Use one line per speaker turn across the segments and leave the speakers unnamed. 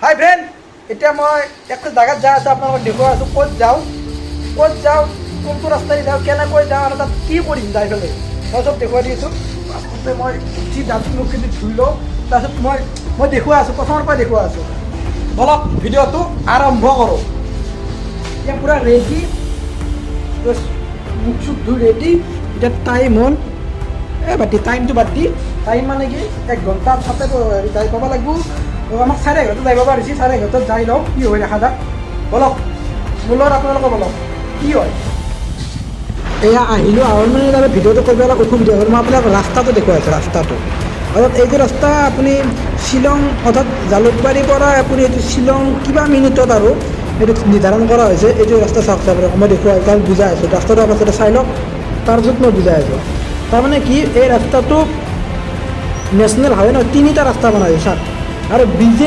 হাই friend, এতিয়া মই একটা জাগাত যাই আছোঁ, আপোনালোকক দেখুৱাই আছোঁ ক'ত যাওঁ, কোনটো ৰাস্তাই যাওঁ, কেনেকৈ যাওঁ আৰু তাত কি কৰিম যাই পেলাই মই চব দেখুৱাই দি আছোঁ। ফাৰ্ষ্টতে মই উঠি দাঁত মুখখিনি ধুই লওঁ, তাৰপিছত মই দেখুৱাই আছোঁ, প্ৰথমৰ পৰা দেখুৱাই আছোঁ। বলক ভিডিঅ'টো আৰম্ভ কৰোঁ। এতিয়া পূৰা ৰেডি, মুখ চুখ ধুই ৰেডি। এতিয়া টাইম হ'ল টাইমটো বাদ দি টাইম মানে কি 1 ঘণ্টা তাতে যাই পাব লাগিব। আমাক 11:30 যাই পাব দিছে, 11:30 যাই লওঁ কি হয় দেখা যাক। বলক মোৰ আপোনালোকে বলক কি হয়। এয়া আহিলোঁ, মানে তাৰমানে ভিডিঅ'টো কৰিব অলপ অসুবিধা হ'ল। মই আপোনাক ৰাস্তাটো দেখুৱাই আছোঁ। ৰাস্তাটো অৰ্থাৎ এইটো ৰাস্তা আপুনি শ্বিলং অৰ্থাৎ জালুকবাৰীৰ পৰা আপুনি এইটো শ্বিলং কিবা মিনিটত আৰু এইটো নিৰ্ধাৰণ কৰা হৈছে। এইটো ৰাস্তা চাওক, মই দেখুৱাই কাৰণ বুজাই আছোঁ। ৰাস্তাটো আপোনালোকে চাই লওক, তাৰপিছত মই বুজাই আছোঁ। তাৰমানে কি এই ৰাস্তাটো নেশ্যনেল হাইৱে নহয়, 3টা ৰাস্তা বনাইছে চাওক। আৰু ব্ৰিজ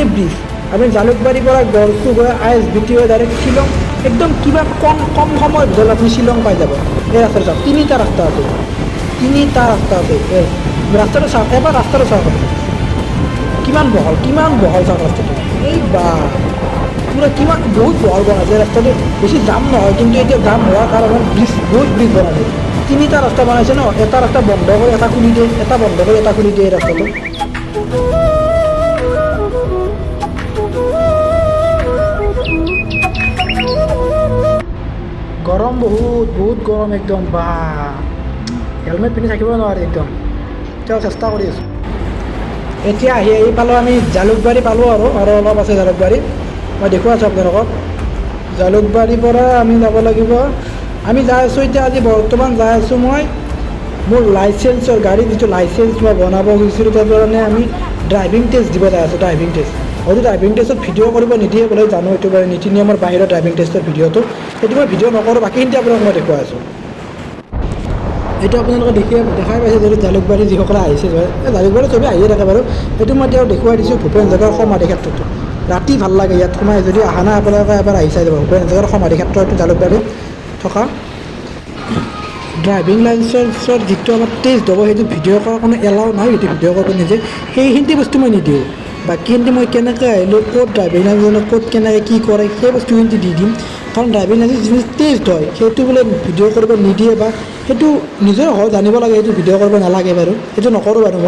আমি জালুকবাৰীৰ পৰা গড়চু গৈ ISBT হৈ ডাইৰেক্ট শ্বিলং একদম কিবা কম সময়ৰ ভিতৰত আপুনি শ্বিলং পাই যাব। এই ৰাস্তাটো চাওক, 3টা ৰাস্তা আছে, 3টা ৰাস্তা আছে। এই ৰাস্তাটো চাওক, এবাৰ ৰাস্তাটো চাওক আপুনি কিমান বহল চাওক ৰাস্তাটো। এই বা পুৰা বহুত বহল বনাইছে ৰাস্তাটো। বেছি জাম নহয়, কিন্তু এতিয়া জাম হোৱাৰ কাৰণে বহুত ব্ৰিজ বনাইছে। 3টা ৰাস্তা বনাইছে ন, এটা ৰাস্তা বন্ধ কৰি এটা খুলি দিয়ে, এটা বন্ধ কৰি এটা খুলি দিয়ে এই ৰাস্তাটো। গৰম বহুত গৰম একদম। বা হেলমেট পিন্ধি থাকিব নোৱাৰি একদম। তেওঁ চেষ্টা কৰি আছোঁ। এতিয়া আহি পালোঁ, আমি জালুকবাৰী পালোঁ আৰু অলপ আছে জালুকবাৰী। মই দেখুৱাই আছোঁ আপোনালোকক। জালুকবাৰীৰ পৰা আমি যাব লাগিব। আমি যাই আছোঁ এতিয়া, আজি বৰ্তমান যাই আছোঁ মই মোৰ লাইচেঞ্চৰ গাড়ী যিটো লাইচেঞ্চ মই বনাব খুজিছিলোঁ, তাৰ কাৰণে আমি ড্ৰাইভিং টেষ্ট দিব যাই আছোঁ। হয়তো ড্ৰাইভিং টেষ্টত ভিডিঅ' কৰিব নিদিয়ে বোলে, জানো এইটো বাৰু নীতি নিয়মৰ বাহিৰৰ ড্ৰাইভিং টেষ্টৰ ভিডিঅ'টো, সেইটো মই ভিডিঅ' নকৰোঁ। বাকীখিনি আপোনালোকক মই দেখুৱাই আছোঁ। এইটো আপোনালোকে দেখাই পাইছে যিহেতু জালুকবাৰী যিসকলে আহিছে, জালুকবাৰী চবেই আহিয়ে থাকে বাৰু। সেইটো মই তেওঁ দেখুৱাই দিছোঁ ভূপেন হাজৰিকাৰ সমাধি ক্ষেত্ৰটো। ৰাতি ভাল লাগে ইয়াত সোমাই, যদি অহা নাই আপোনালোকে এবাৰ আহি চাই যাব। ভূপেন হাজৰিকাৰ সমাধি ক্ষেত্ৰটো জালুকবাৰীত থকা। ড্ৰাইভিং লাইচেঞ্চৰ যিটো আমাৰ টেষ্ট হ'ব, সেইটো ভিডিঅ' কৰাৰ কোনো এলাউ নাই, সেইটো ভিডিঅ' কৰিব নিজে। সেইখিনি বস্তু মই নিদিওঁ। বাকীখিনি মই কেনেকৈ আহিলোঁ, ক'ত ড্ৰাইভিং লাইচেঞ্চত ক'ত কেনেকৈ কি কৰে, সেই বস্তুখিনি দি দিম। কাৰণ ড্ৰাইভিং লাইচেঞ্চ যিটো টেষ্ট হয়, সেইটো বোলে ভিডিঅ' কৰিব নিদিয়ে, বা সেইটো নিজৰ হয় জানিব লাগে, সেইটো ভিডিঅ' কৰিব নালাগে বাৰু, সেইটো নকৰোঁ বাৰু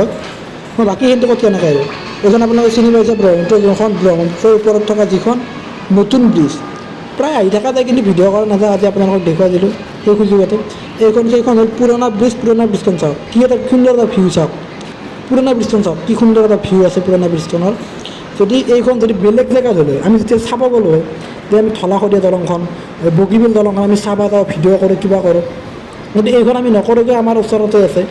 মই বাকীখিনি ক'ত কেনেকৈ আহিলোঁ। এইখন আপোনালোকে চিনি পাইছে, ব্ৰহ্মপুত্ৰৰ ওপৰত থকা যিখন নতুন ব্ৰিজ, প্ৰায় আহি থকা যায় কিন্তু ভিডিঅ' কৰা নাযায়। আজি আপোনালোকক দেখুৱাই দিলোঁ সেই সুযোগতে। সেইখন হ'ল পুৰণা ব্ৰিজখন চাওক, কি এটা সুন্দৰ এটা ভিউ চাওক। পুৰণা ব্ৰিজখন চাওক, কি সুন্দৰ এটা ভিউ আছে পুৰণা ব্ৰিজখনৰ। এইখন যদি বেলেগ জেগাত হ'লে, আমি যেতিয়া চাব গ'লোঁ হয়, যে আমি ধলাশদিয়া দলংখন, বগীবিল দলংখন আমি চাব যাওঁ, ভিডিঅ' কৰোঁ, কিবা কৰোঁ। কিন্তু এইখন আমি নকৰোঁগৈ, আমাৰ ওচৰতে আছে।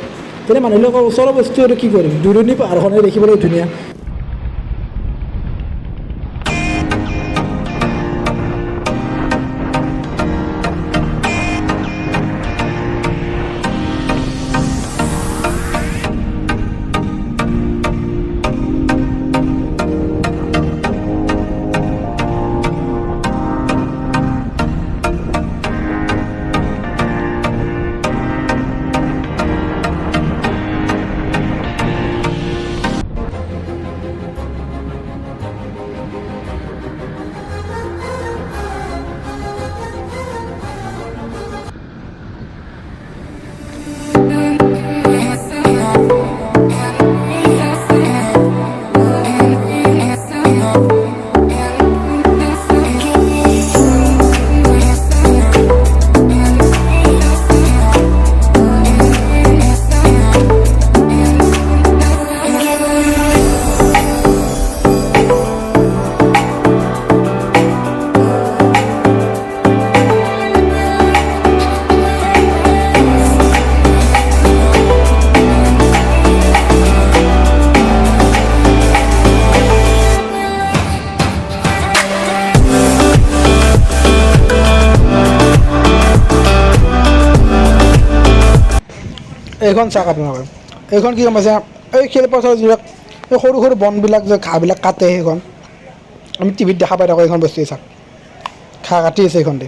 তেতিয়া মানুহবিলাকৰ ওচৰৰ বস্তু আৰু কি কৰিম, দূৰণি পাহাৰখনে দেখিবলৈ ধুনীয়া। এইখন চাওক আপোনালোকে, এইখন কি গম পাইছে, এই খেলপথাৰ যিবিলাক এই সৰু সৰু বনবিলাক যে ঘাঁহবিলাক কাটে, সেইখন আমি টিভিত দেখা পাই থাকোঁ। এইখন বস্তুৱে চাওক, ঘাঁহ কাটি আছে এইখন দি,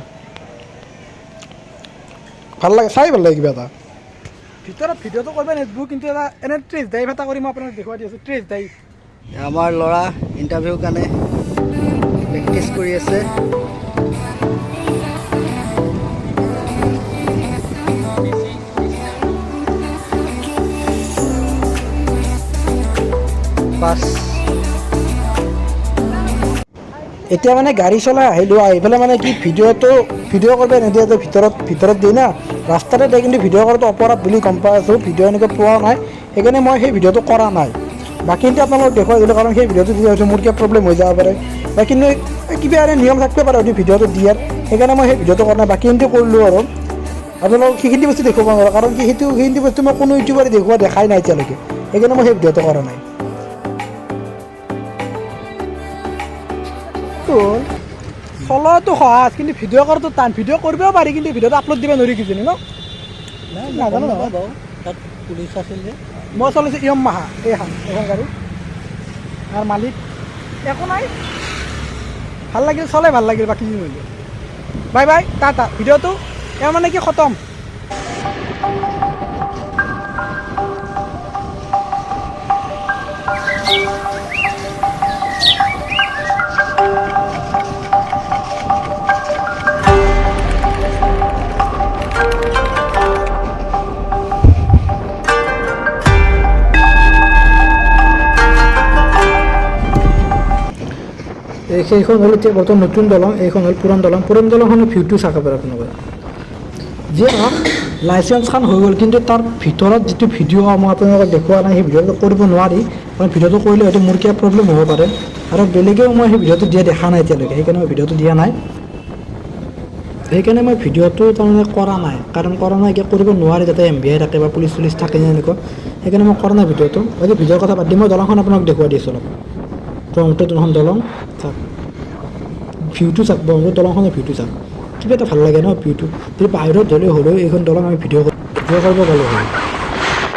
ভাল লাগে, চাই ভাল লাগে কিবা এটা। ভিতৰত ভিডিঅ'টো কৰিব নিদিবো, কিন্তু এটা এনে টেষ্ট ড্ৰাইভ এটা কৰি মই আপোনাক দেখুৱাই দি আছোঁ। টেষ্ট ড্ৰাইভ
আমাৰ ল'ৰা ইণ্টাৰভিউৰ কাৰণে প্ৰেক্টিছ কৰি আছে। বাছ
এতিয়া মানে গাড়ী চলাই আহিলোঁ, আহি পেলাই মানে কি ভিডিঅ' কৰিব নিদিয়ে যে ভিতৰত দিয়ে না, ৰাস্তাতে দিয়ে, কিন্তু ভিডিঅ' কৰাটো অপৰাধ বুলি গম পাই আছোঁ। ভিডিঅ' এনেকৈ পোৱা নাই, সেইকাৰণে মই সেই ভিডিঅ'টো কৰা নাই। বাকী কিন্তু আপোনালোকক দেখুৱাই দিলোঁ, কাৰণ সেই ভিডিঅ'টো দিয়া হৈছে মোৰ কিবা প্ৰব্লেম হৈ যাব পাৰে, বা কিন্তু কিবা এনে নিয়ম থাকিব পাৰে হয়তো ভিডিঅ'টো দিয়াৰ, সেইকাৰণে মই সেই ভিডিঅ'টো কৰা নাই। বাকী কিন্তু কৰিলোঁ আৰু আপোনালোকক সেইখিনি বস্তু দেখুৱাব নোৱাৰোঁ, কাৰণ কি সেইখিনি বস্তু মই কোনো ইউটিউবাৰে দেখাই নাই এতিয়ালৈকে, সেইকাৰণে মই সেই ভিডিঅ'টো কৰা নাই। চলোৱাটো সহজ, কিন্তু ভিডিঅ' কৰাটো টান। ভিডিঅ' কৰিবও পাৰি, কিন্তু ভিডিঅ'টো আপলোড দিব নোৱাৰি কিজানি ন? নাজানো নহয়,
তাত পুলিচ আছিল যে।
মই চলাইছোঁ য়ামাহা এইখন গাড়ী, আৰু মালিক একো নাই, ভাল লাগিল, চলাই ভাল লাগিল। বাকী যি হ'লেও বাই বাই, টাটা। ভিডিঅ'টো এওঁ মানে কি খতম। সেইখন হ'ল এতিয়া বৰ্তমান নতুন দলং, এইখন হ'ল পুৰণ দলং। পুৰণ দলংখনৰ ভিউটো চাব পাৰে আপোনালোকে। যিয়ে নহওক লাইচেঞ্চখন হৈ গ'ল, কিন্তু তাৰ ভিতৰত যিটো ভিডিঅ' মই আপোনালোকক দেখুওৱা নাই, সেই ভিডিঅ'টো কৰিব নোৱাৰি, কাৰণ ভিডিঅ'টো কৰিলে হয়তো মোৰ কিবা প্ৰব্লেম হ'ব পাৰে, আৰু বেলেগেও মই সেই ভিডিঅ'টো দিয়া দেখা নাই এতিয়ালৈকে, সেইকাৰণে মই ভিডিঅ'টো দিয়া নাই। সেইকাৰণে মই ভিডিঅ'টো তাৰমানে কৰা নাই, কাৰণ কৰা নাই এতিয়া কৰিব নোৱাৰি, যাতে MVI থাকে বা পুলিচ চুলিচ থাকে এনেকুৱা, সেইকাৰণে মই কৰা নাই ভিডিঅ'টো। বাকী ভিডিঅ'ৰ কথা বাদ দি মই দলংখন আপোনালোক দেখুৱাই দিছোঁ অলপ। ব্ৰহ্মপুত্ৰ দলংখন চাওক, ভিউটো চাওক, ব্ৰহ্মপুত্ৰ দলংখনৰ ভিউটো চাওক, কিবা এটা ভাল লাগে ন ভিউটো। যদি বাহিৰত হ'লেও এইখন দলং আমি ভিডিঅ' কৰিব গ'লো হয়।